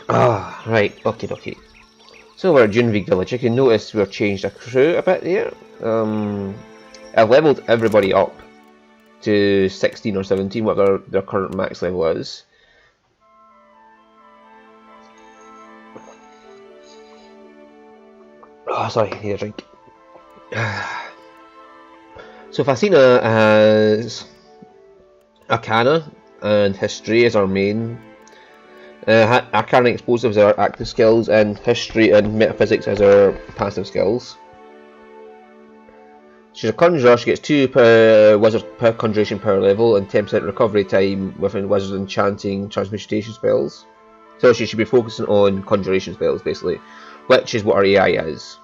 Ah, right, okay. So we're at Junvig Village. You can notice we've changed our crew a bit there. I've leveled everybody up to 16 or 17, whatever their current max level is. Oh, sorry, I need a drink. So Fascina has Arcana and History as our main. Arcana and Explosives are our active skills, and History and Metaphysics as our passive skills. She's a Conjurer. She gets 2 per Wizard per Conjuration power level and 10% recovery time within Wizard's Enchanting Transmutation spells. So she should be focusing on Conjuration spells, basically, which is what our AI is.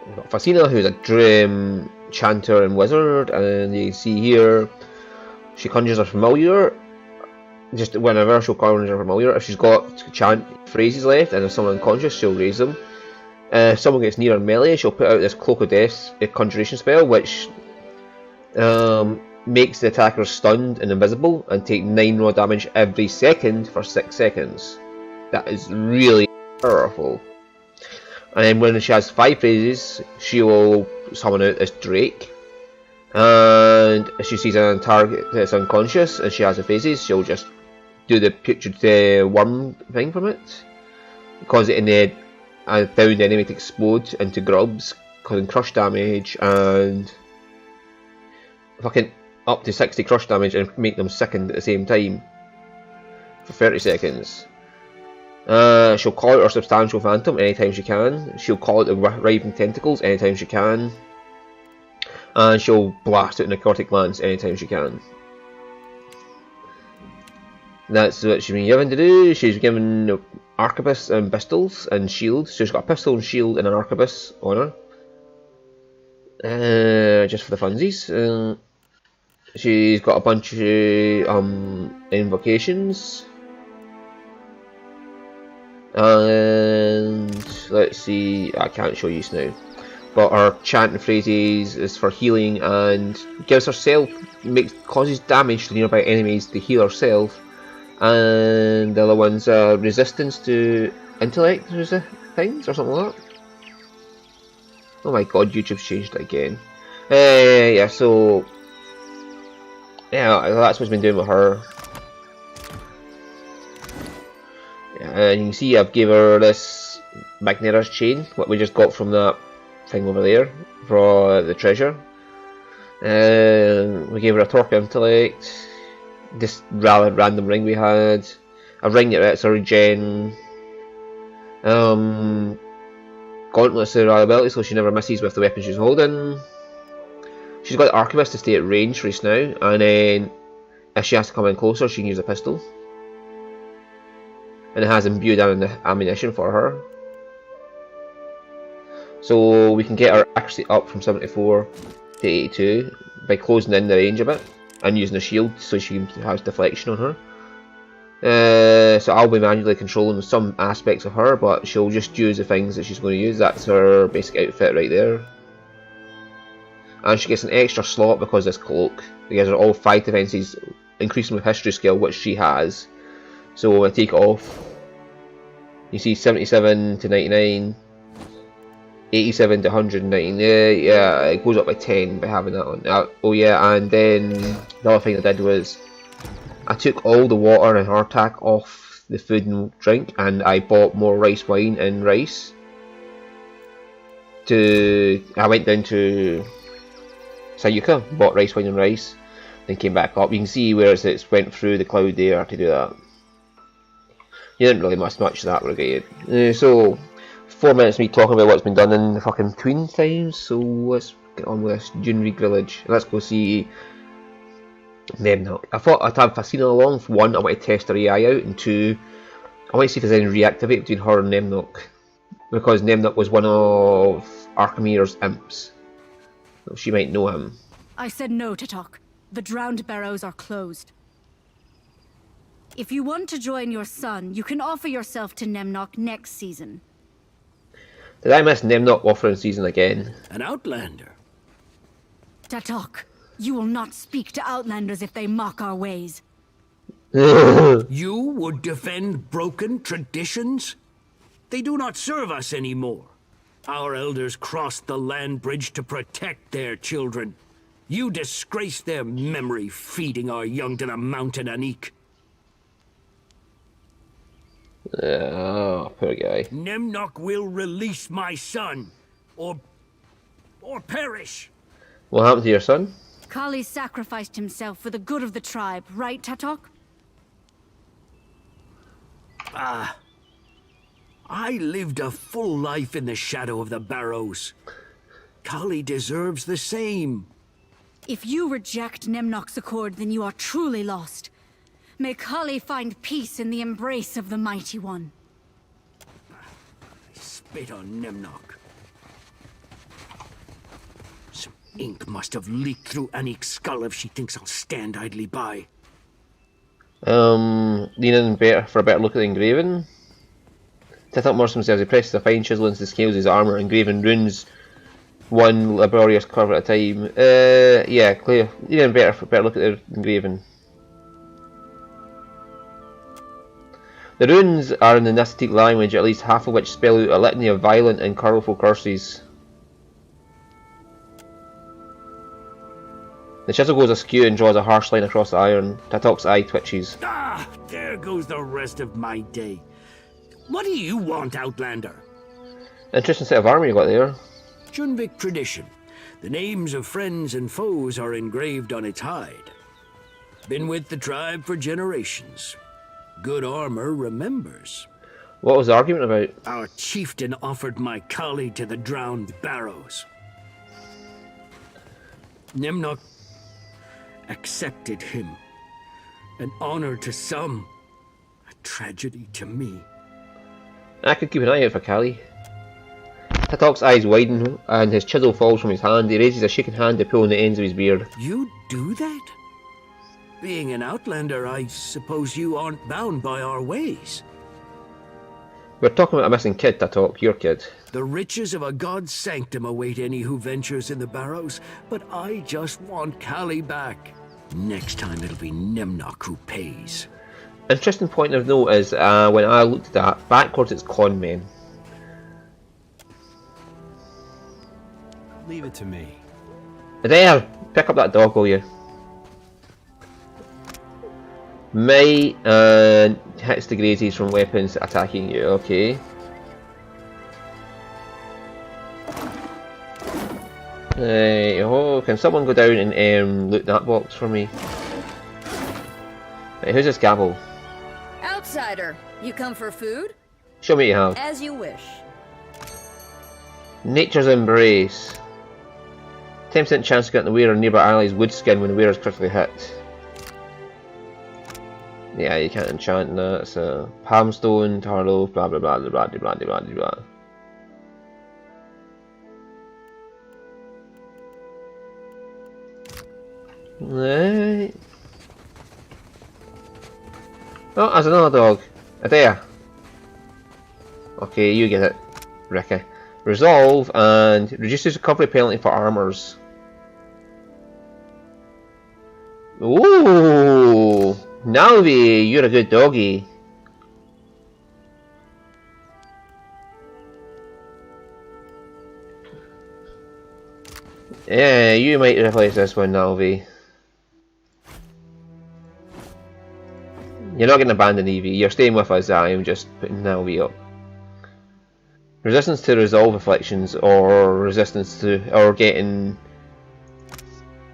We've got Fascina, who's a Dream Chanter and Wizard, and you can see here she conjures a familiar. Just whenever she'll conjure a familiar. If she's got chant phrases left and if someone unconscious, she'll raise them. If someone gets near her melee, she'll put out this Cloak of Death conjuration spell, which makes the attacker stunned and invisible and take 9 raw damage every second for 6 seconds. That is really powerful. And then when she has 5 phases, she will summon out this Drake. And if she sees a target that's unconscious and she has the phases, she'll just do the putrid worm thing from it, cause it in the found enemy to explode into grubs, causing crush damage and fucking up to 60 crush damage and make them sickened at the same time for 30 seconds. She'll call out her Substantial Phantom anytime she can. She'll call out the Writhing Tentacles anytime she can. And she'll blast out Necrotic Lance anytime she can. That's what she's been given to do. She's given Arquebus and pistols and shields. So she's got a pistol and shield and an Arquebus on her. Just for the funsies. She's got a bunch of invocations. And let's see, I can't show you now. But our chant and phrases is for healing and gives herself, causes damage to nearby enemies to heal herself. And the other one's resistance to intellect things or something like that. Oh my god, YouTube's changed it again. Yeah, so yeah, that's what's been doing with her. And you can see I've gave her this Magnetta's chain, what we just got from that thing over there for the treasure. We gave her a Torque Intellect, this rather random ring we had, a ring that lets her regen, gauntlets of reliability so she never misses with the weapon she's holding. She's got the Arquebus to stay at range for us now, and then if she has to come in closer she can use a pistol. And it has imbued ammunition for her. So we can get our accuracy up from 74 to 82 by closing in the range a bit and using a shield so she has deflection on her. So I'll be manually controlling some aspects of her, but she'll just use the things that she's going to use. That's her basic outfit right there. And she gets an extra slot because this cloak. It gives her all 5 defences, increasing with history skill, which she has. So when I take it off, you see 77 to 99, 87 to 109. Yeah, it goes up by 10 by having that on. Oh yeah, and then the other thing I did was I took all the water and hardtack off the food and drink, and I bought more rice wine and rice. I went down to Sayuka, bought rice wine and rice, then came back up. You can see where it's went through the cloud there to do that. You didn't really miss much of that regard. So 4 minutes of me talking about what's been done in the fucking Tween times. So let's get on with this Junvig Village. Let's go see Nemnock. I thought I'd have Fascina along. For 1, I want to test her AI out, and 2, I want to see if there's any reactivate between her and Nemnock, because Nemnock was one of Archimede's imps. So she might know him. I said no to talk. The Drowned Barrows are closed. If you want to join your son, you can offer yourself to Nemnock next season. Did I miss Nemnock offering season again? An outlander. Tatok, you will not speak to outlanders if they mock our ways. You would defend broken traditions? They do not serve us anymore. Our elders crossed the land bridge to protect their children. You disgrace their memory, feeding our young to the mountain Anik. Oh, poor guy. Nemnok will release my son, or perish. What happened to your son? Kali sacrificed himself for the good of the tribe, right, Tatok? I lived a full life in the shadow of the Barrows. Kali deserves the same. If you reject Nemnok's accord, then you are truly lost. May Kali find peace in the embrace of the Mighty One. Spit on Nemnok. Some ink must have leaked through Anik's skull if she thinks I'll stand idly by. Lean in for a better look at the engraving. Tatok immersed himself as he pressed the fine chisel into the scales of his armour, engraving runes one laborious curve at a time. Yeah, clear. Lean in for a better look at the engraving. The runes are in the Nasatik language, at least half of which spell out a litany of violent and colorful curses. The chisel goes askew and draws a harsh line across the iron. Tatok's eye twitches. Ah, there goes the rest of my day. What do you want, Outlander? Interesting set of armour you got there. Junvik tradition. The names of friends and foes are engraved on its hide. Been with the tribe for generations. Good armor remembers. What was the argument about? Our chieftain offered my Kali to the drowned Barrows. Nemnok accepted him. An honor to some, a tragedy to me. I could keep an eye out for Kali. Tatok's eyes widen and his chisel falls from his hand. He raises a shaking hand to pull on the ends of his beard. You do that? Being an outlander, I suppose you aren't bound by our ways. We're talking about a missing kid, Tatok, your kid. The riches of a god's sanctum await any who ventures in the Barrows, but I just want Kali back. Next time it'll be Nemnok who pays. Interesting point of note is, when I looked at that, backwards it's con men. Leave it to me. There! Pick up that dog, will you? Might and hits the grazies from weapons attacking you, okay. Oh, can someone go down and loot that box for me? Right, who's this gavel? Outsider, you come for food? Show me what you have. As you wish. Nature's Embrace. 10% chance to get the wearer nearby allies' wood skin when the wearer is critically hit. Yeah, you can't enchant that, so... Palmstone, Tarlo, blah blah blah blah blah blah blah blah blah. Right. Oh, there's another dog. There. Okay, you get it, Ricky. Resolve and reduces recovery penalty for armors. Ooh, Nalvi, you're a good doggy. Yeah, you might replace this one, Nalvi. You're not getting abandoned, Evie. You're staying with us. I'm just putting Nalvi up. Resistance to resolve afflictions, or resistance to, or getting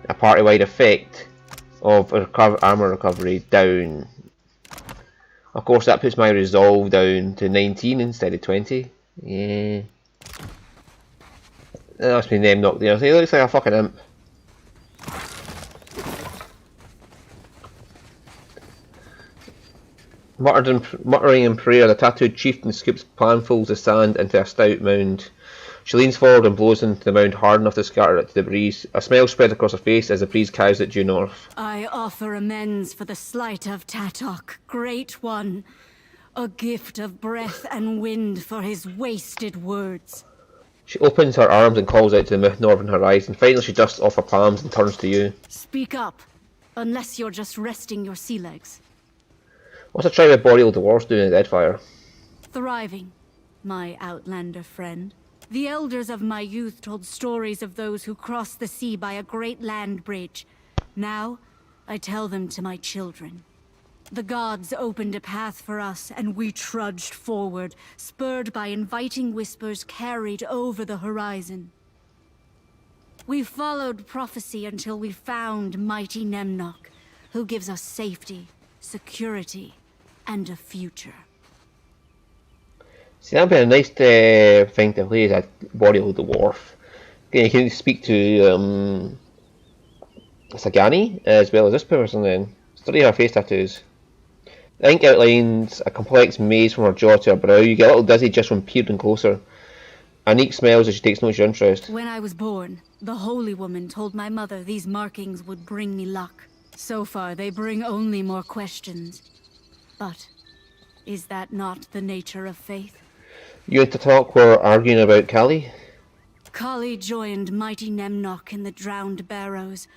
a party-wide effect of armor recovery down. Of course, that puts my resolve down to 19 instead of 20. Yeah. That must be name knocked there. He looks like a fucking imp. Muttering in prayer, the tattooed chieftain scoops planfuls of sand into a stout mound. She leans forward and blows into the mound hard enough to scatter it to the breeze. A smile spreads across her face as the breeze carries it due north. I offer amends for the slight of Tatok, Great One. A gift of breath and wind for his wasted words. She opens her arms and calls out to the northern horizon. Finally she dusts off her palms and turns to you. Speak up, unless you're just resting your sea legs. What's a tribe of boreal dwarves doing in Deadfire? Thriving, my outlander friend. The elders of my youth told stories of those who crossed the sea by a great land bridge. Now, I tell them to my children. The gods opened a path for us, and we trudged forward, spurred by inviting whispers carried over the horizon. We followed prophecy until we found mighty Nemnock, who gives us safety, security, and a future. See, that'd be a nice thing to play as a boreal dwarf. You can speak to Sagani as well as this person then. Study her face tattoos. The ink outlines a complex maze from her jaw to her brow. You get a little dizzy just from peering closer. Anique smiles as she takes note of your interest. When I was born, the Holy Woman told my mother these markings would bring me luck. So far, they bring only more questions. But is that not the nature of faith? You and Tatok were arguing about Kali? Kali joined mighty Nemnock in the Drowned Barrows,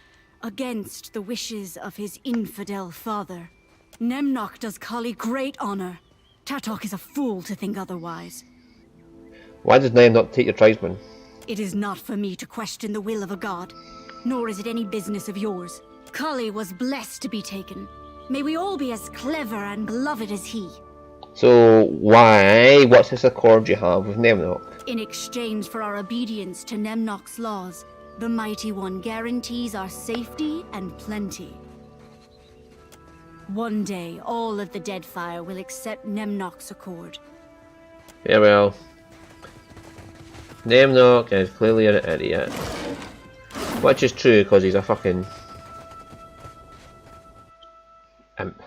against the wishes of his infidel father. Nemnock does Kali great honor. Tatok is a fool to think otherwise. Why does Naim not take your tribesmen? It is not for me to question the will of a god, nor is it any business of yours. Kali was blessed to be taken. May we all be as clever and beloved as he. So why? What's this accord you have with Nemnock? In exchange for our obedience to Nemnock's laws, the Mighty One guarantees our safety and plenty. One day, all of the Deadfire will accept Nemnock's accord. Yeah, well. Nemnock is clearly an idiot. Which is true, because he's a fucking imp.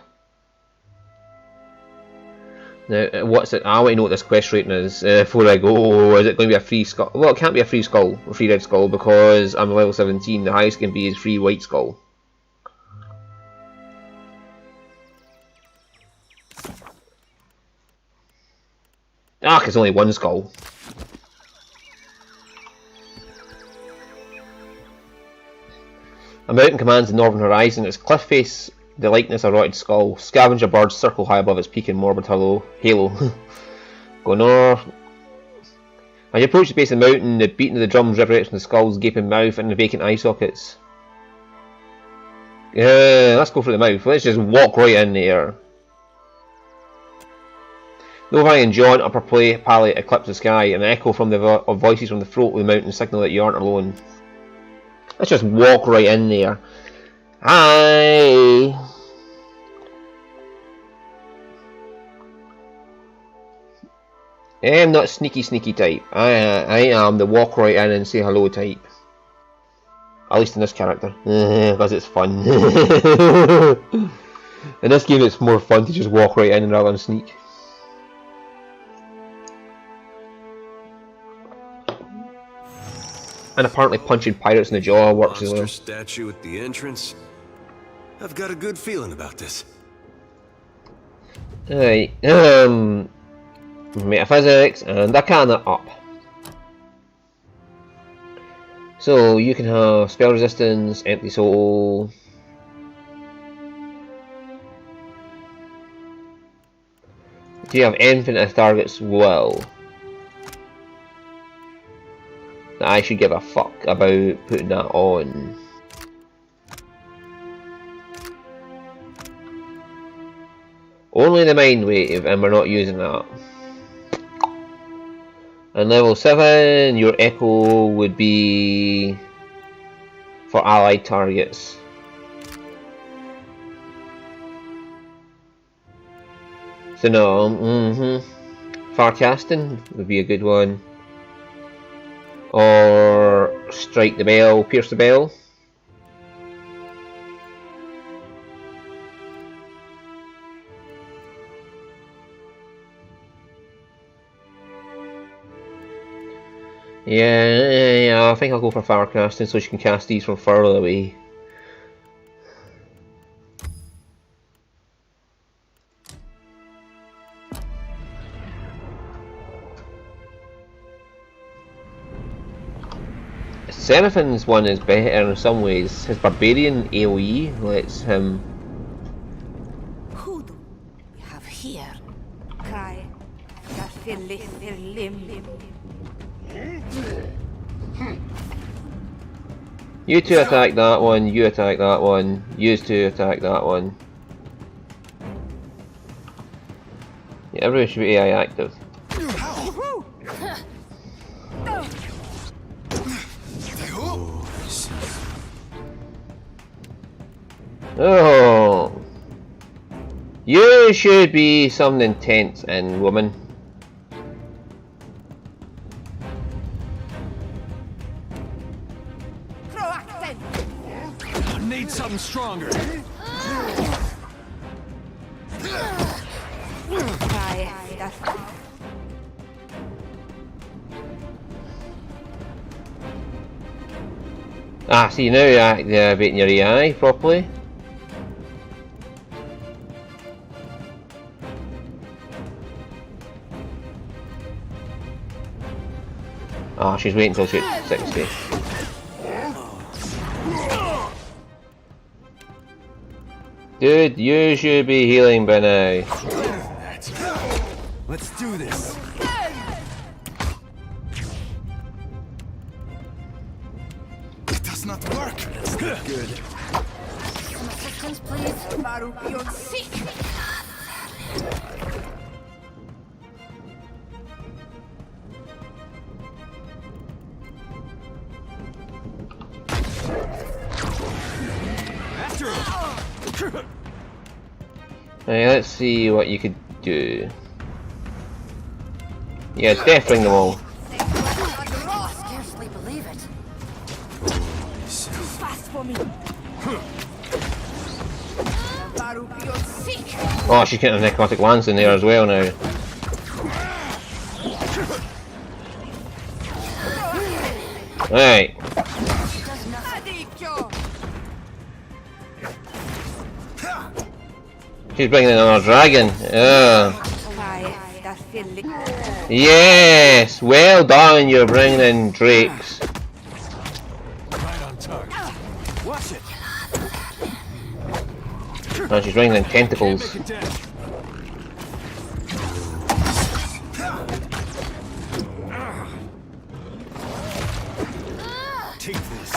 Now, what's it? I want to know what this quest rating is before I go. Is it going to be a free skull? Well, it can't be a free skull, a free red skull, because I'm level 17. The highest can be is free white skull. Ah, it's only one skull. A mountain commands the northern horizon. Its cliff face the likeness of a rotted skull. Scavenger birds circle high above its peak in morbid halo. Go north. As you approach the base of the mountain, the beating of the drums reverberates from the skull's gaping mouth and the vacant eye sockets. Let's go for the mouth. Let's just walk right in there. Novi and John, upper palette eclipse the sky, and an echo from of voices from the throat of the mountain signal that you aren't alone. Let's just walk right in there. Hi! I'm not sneaky type. I am the walk right in and say hello type. At least in this character. Because it's fun. In this game it's more fun to just walk right in rather than sneak. And apparently punching pirates in the jaw works as well. Monster statue at the entrance. I've got a good feeling about this. Alright, metaphysics and arcana up. So you can have spell resistance, empty soul. Do you have anything as target's will? That I should give a fuck about putting that on. Only the mind wave, and we're not using that. And level 7, your echo would be for allied targets. So no, Farcasting would be a good one. Or strike the bell, pierce the bell. Yeah, I think I'll go for fire casting so she can cast these from further away. Seraphin's one is better in some ways. His barbarian AoE lets him You two attack that one, you attack that one, you two attack that one. Yeah, everyone should be AI active. Oh, you should be something intense and woman. Need something stronger. Ah, see now you're activating your AI properly. Ah, she's waiting until she's 60. Dude, you should be healing by now. Let's do this. It does not work. That's not good. Some assistance, please. You're sick. Hey, let's see what you could do. Yeah, death ring them all. Scarcely believe it. Too fast for me. You're sick. Oh, she's getting a necrotic lance in there as well now. Right. She's bringing in another dragon. Yes, well done. You're bringing in drakes. Right on target. Watch it. And she's bringing in tentacles. Take this.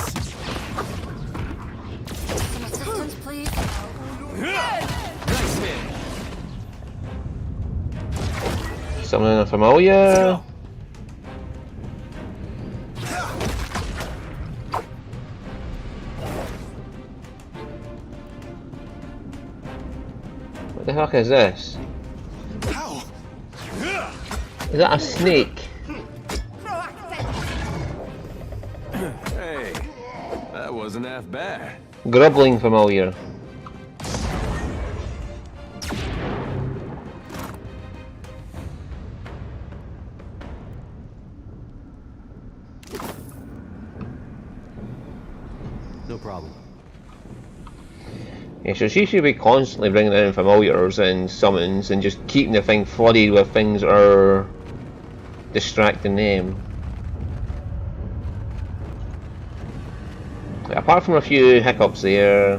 Some assistance, please. Nice hit. Something familiar. What the heck is this? How? Is that a snake? Hey, that wasn't half bad. Grubbling familiar. No problem. Yeah, so she should be constantly bringing in familiars and summons and just keeping the thing flooded with things that are distracting them. Apart from a few hiccups there,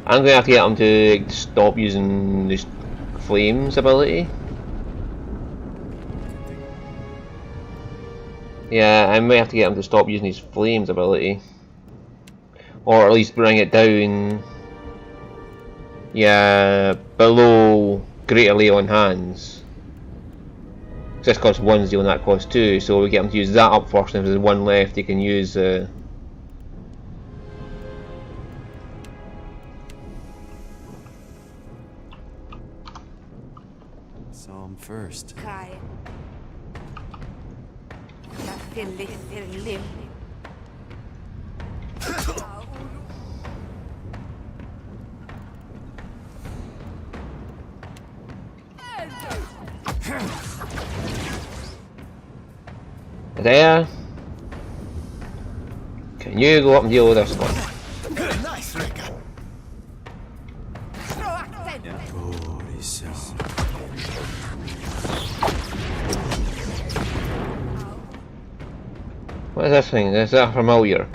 I'm going to have to get them to stop using this flames ability. Yeah, I might have to get them to stop using his flames ability. Or at least bring it down, yeah, below Greater Lay on Hands. This costs 1 zeal and that costs 2, so we get them to use that up first, and if there's 1 left, they can use Saw him first. there. Can you go up and deal with this one? Nice, Rika. What is this thing? Is that familiar?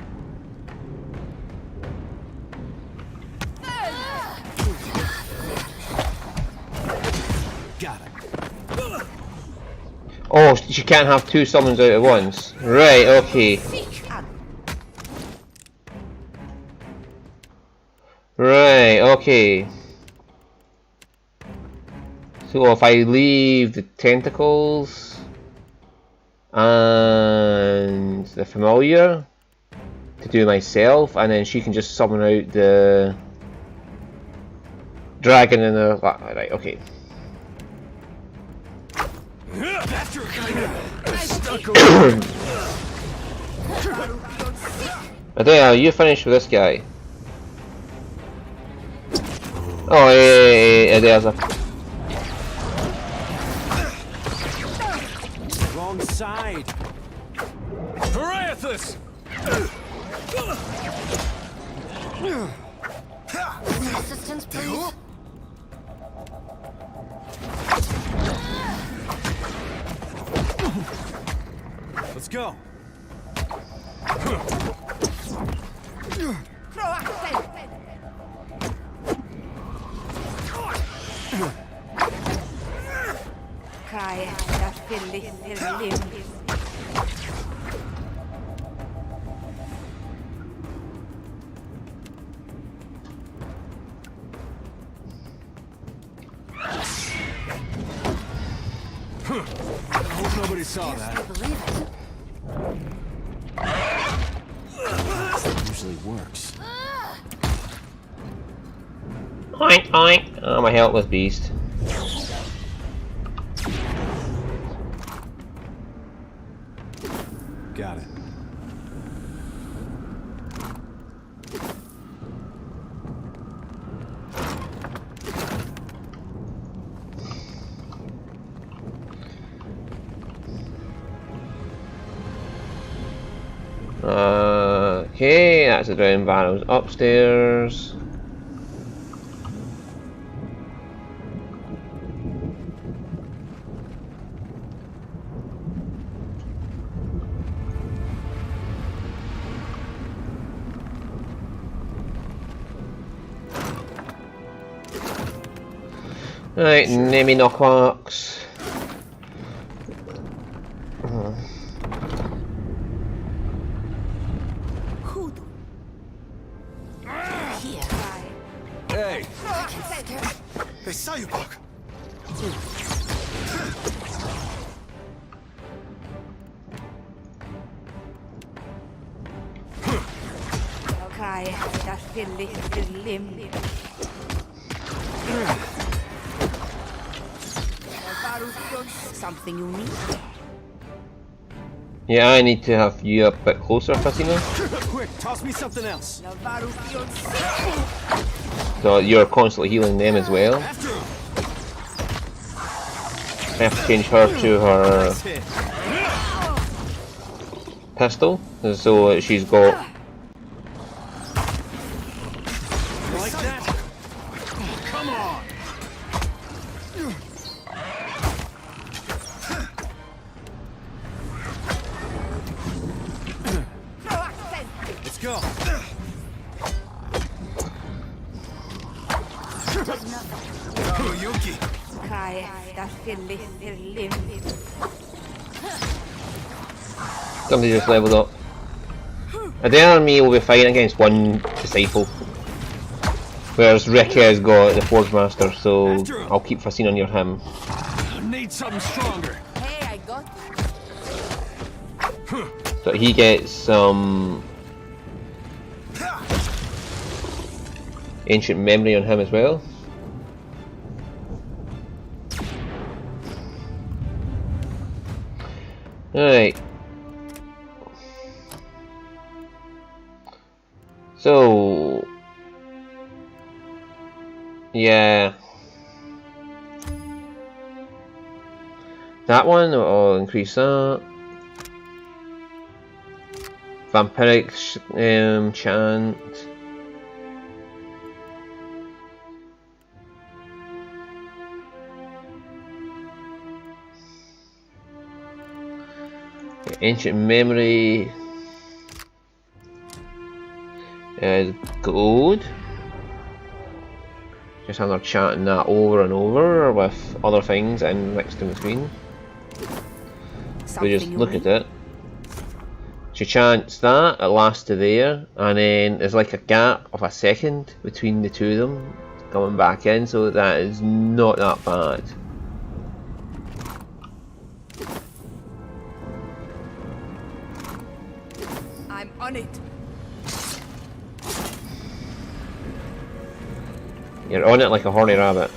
Got it. Oh, she can't have two summons out at once. Right, okay. Right, okay. So if I leave the tentacles and the familiar to do myself, and then she can just summon out the dragon and the... Right, okay. Adele, you finished with this guy. Oh, yeah, Adele's a... Wrong side. Parathus! Assistance, please. Let's go. Cry that filly. I hope nobody saw that. Believe it. That usually works. Oink, oink. Oh, my helpless beast. Got it. Okay, that's the Drowned Barrows upstairs. Right, Nemi Knockbox. Here. Hey! They saw you, Buck. Cry that filly. Something you need? Yeah, I need to have you a bit closer, Fassina. Quick, toss me something else. So you're constantly healing them as well. I have to change her to her Nice hit. pistol, so she's got... Like that? Come on! Let's go. Oh, Yuki. Cry that filly. Somebody just leveled up. Adele and me will be fighting against one disciple. Whereas Ricky has got the Forge Master, so I'll keep Fassina near him. Need something stronger. Hey, I got So he gets some ancient memory on him as well. Right. So yeah. That one, I'll increase that. Vampiric chant. Ancient memory. Gold. Just another chanting that over and over with other things in mixed in between. We just Something look you at it. She chants that, it lasts to there, and then there's like a gap of a second between the two of them coming back in, so that is not that bad. I'm on it. You're on it like a horny rabbit.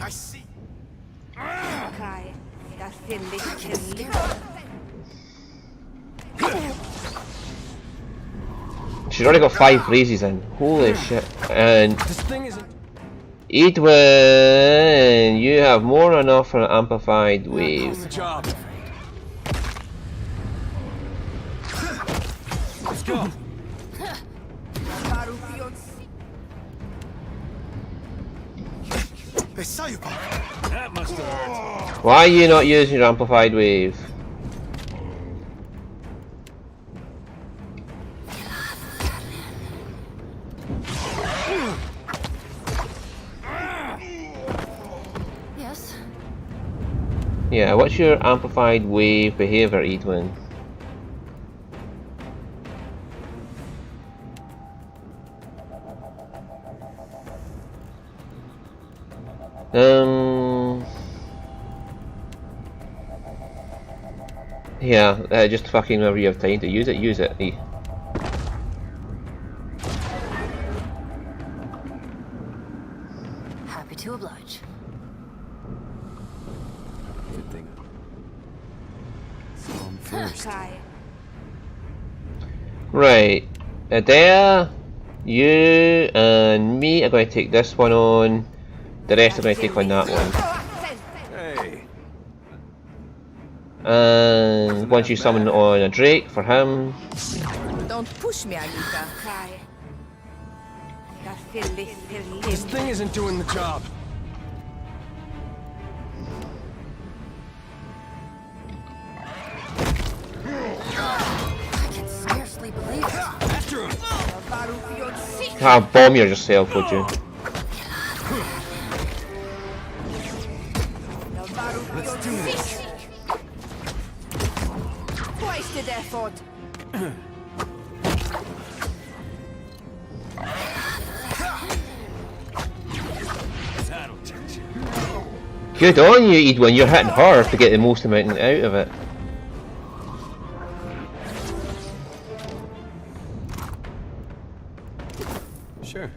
I see. Cry. That filly. She's already got 5 phrases in. Holy shit. And This thing isn't. Edwin, you have more than enough for an amplified wave. Good job. Let's go. They saw you, Pop. That must have hurt. Why are you not using your amplified wave? Yes. Yeah, what's your amplified wave behavior, Edwin? Yeah, just fucking whenever you have time to use it, use it. Happy to oblige. Good thing. So I'm first. Cry. Right, Adele, you and me are going to take this one on. The rest are going to take on that one. Hey. And once you summon on a Drake for him. Don't push me, Anita. Cry. That filly. This thing isn't doing the job. I can scarcely believe it. After him. Can't bomb yourself, would you? Let's do this. Wasted effort. That'll teach you. Good on you, Edwin. You're hitting hard to get the most amount out of it. Sure.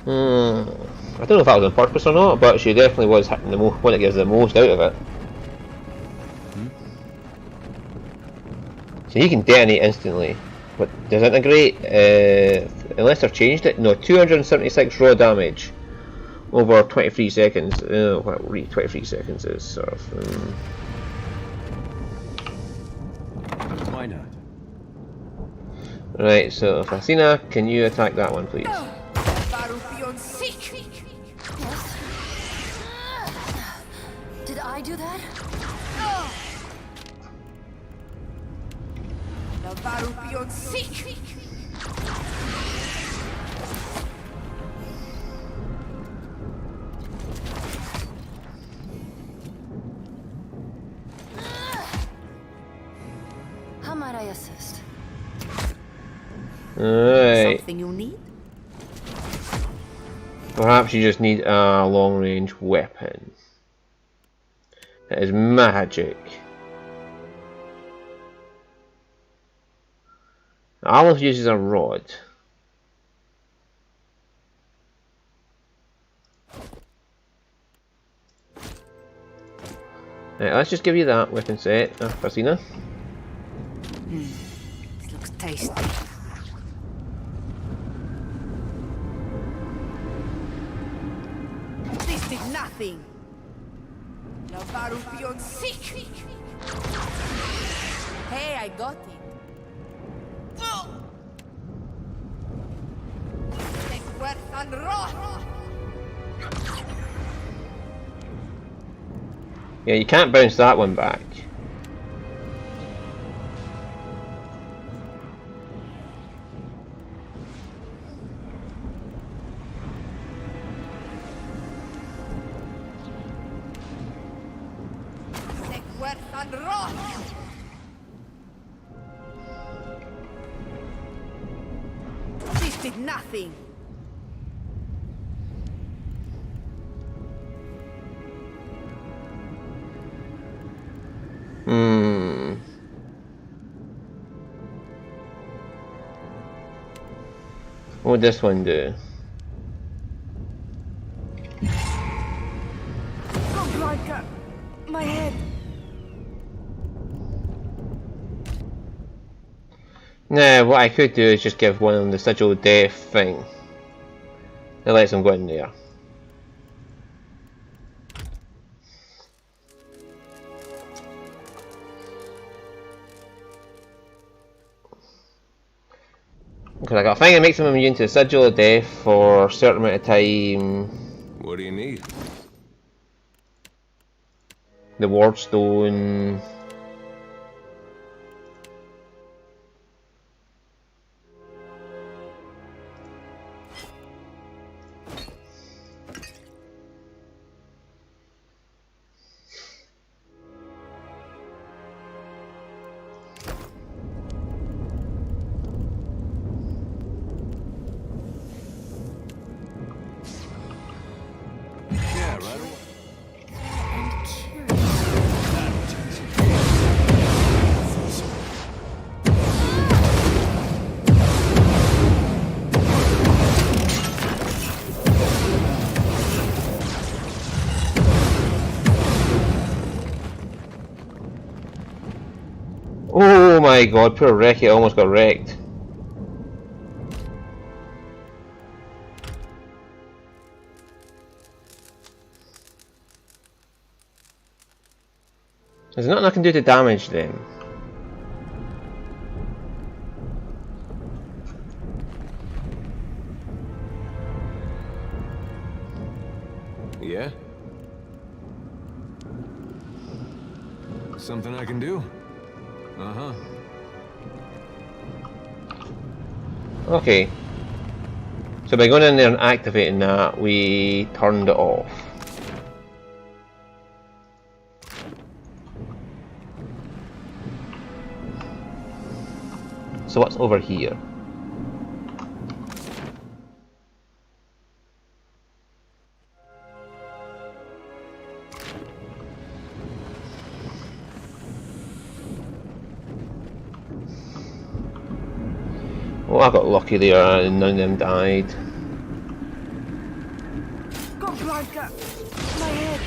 I don't know if that was on purpose or not, but she definitely was hitting the one that gives the most out of it. So you can detonate instantly, but disintegrate, unless they've changed it, no, 276 raw damage over 23 seconds. What 23 seconds is sort of. Why not? Right, so Athena, can you attack that one, please? Yes. Did I do that? How might I assist? Alright. Something you need? Perhaps you just need a long range weapon. It is magic. Olive uses a rod. Right, let's just give you that weapon set, Christina. This looks tasty. This did nothing. Hey, I got it. and rot! Yeah, you can't bounce that one back. Sick worth and rot! This did nothing. What would this one do? Oh, Blanca! My head! Nah, what I could do is just give one of them the sigil of death thing. It lets them go in there. Because I got a thing that makes them immune to the sigil of death for a certain amount of time. What do you need? The ward stone. Yeah, right away. Oh my god, poor Reki almost got wrecked. There's nothing I can do to damage them. Yeah? Something I can do? Uh-huh. Okay. So by going in there and activating that, we turned it off. So what's over here? Oh, I got lucky there and none of them died. Go, Blanca! My head!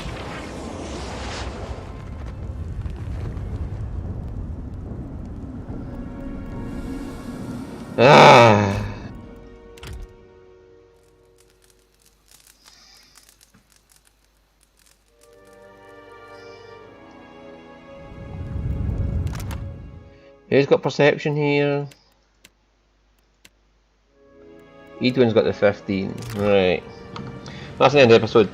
Ah! Who's got perception here? Edwin's got the 15. Right. That's the end of the episode.